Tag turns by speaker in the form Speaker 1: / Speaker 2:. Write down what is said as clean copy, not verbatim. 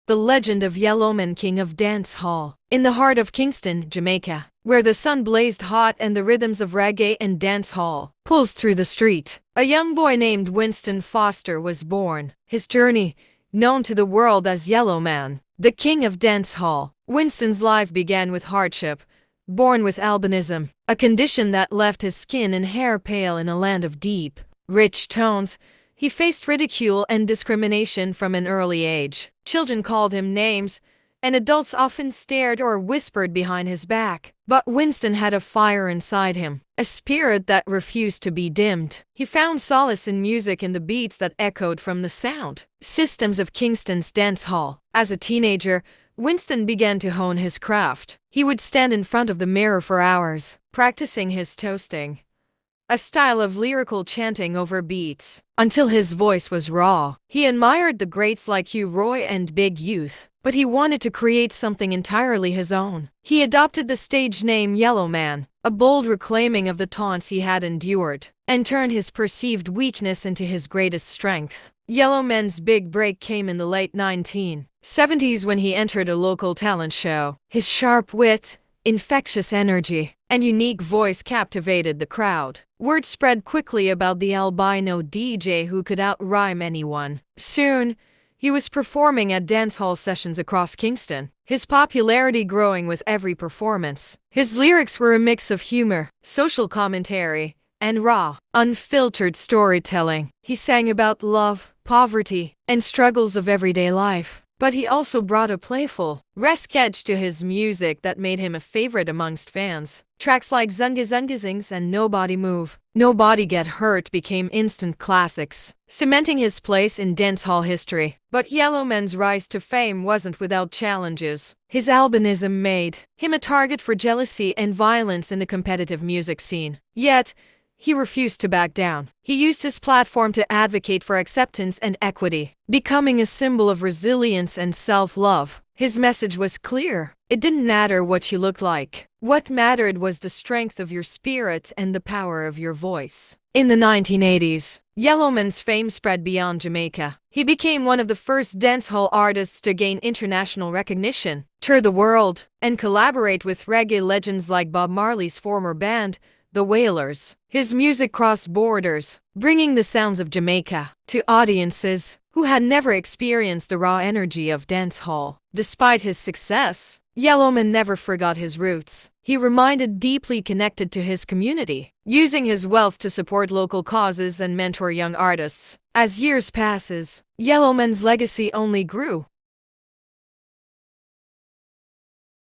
Speaker 1: the legend of Yellowman, king of dancehall. In the heart of Kingston, Jamaica, where the sun blazed hot and the rhythms of reggae and dancehall pulsed through the street, a young boy named Winston Foster was born. His journey, known to the world as Yellowman, the king of dancehall. Winston's life began with hardship. Born with albinism, a condition that left his skin and hair pale in a land of deep, rich tones, he faced ridicule and discrimination from an early age. Children called him names, and adults often stared or whispered behind his back. But Winston had a fire inside him, a spirit that refused to be dimmed. He found solace in music and the beats that echoed from the sound systems of Kingston's dance hall. As a teenager, Winston began to hone his craft. He would stand in front of the mirror for hours, practicing his toasting, a style of lyrical chanting over beats, until his voice was raw. He admired the greats like Hugh Roy and Big Youth, but he wanted to create something entirely his own. He adopted the stage name Yellowman, a bold reclaiming of the taunts he had endured, and turned his perceived weakness into his greatest strength. Yellowman's big break came in the late 1970s when he entered a local talent show. His sharp wit, infectious energy, and unique voice captivated the crowd. Word spread quickly about the albino DJ who could out-rhyme anyone. Soon, he was performing at dancehall sessions across Kingston, his popularity growing with every performance. His lyrics were a mix of humor, social commentary, and raw, unfiltered storytelling. He sang about love, poverty, and struggles of everyday life. But he also brought a playful, resque edge to his music that made him a favorite amongst fans. Tracks like Zunga Zunga Zings and Nobody Move, Nobody Get Hurt became instant classics, cementing his place in dancehall history. But Yellowman's rise to fame wasn't without challenges. His albinism made him a target for jealousy and violence in the competitive music scene. Yet, he refused to back down. He used his platform to advocate for acceptance and equity, becoming a symbol of resilience and self-love. His message was clear. It didn't matter what you looked like. What mattered was the strength of your spirit and the power of your voice. In the 1980s, Yellowman's fame spread beyond Jamaica. He became one of the first dancehall artists to gain international recognition, tour the world, and collaborate with reggae legends like Bob Marley's former band, the Wailers. His music crossed borders, bringing the sounds of Jamaica to audiences who had never experienced the raw energy of dancehall. Despite his success, Yellowman never forgot his roots. He remained deeply connected to his community, using his wealth to support local causes and mentor young artists. As years passes, Yellowman's legacy only grew.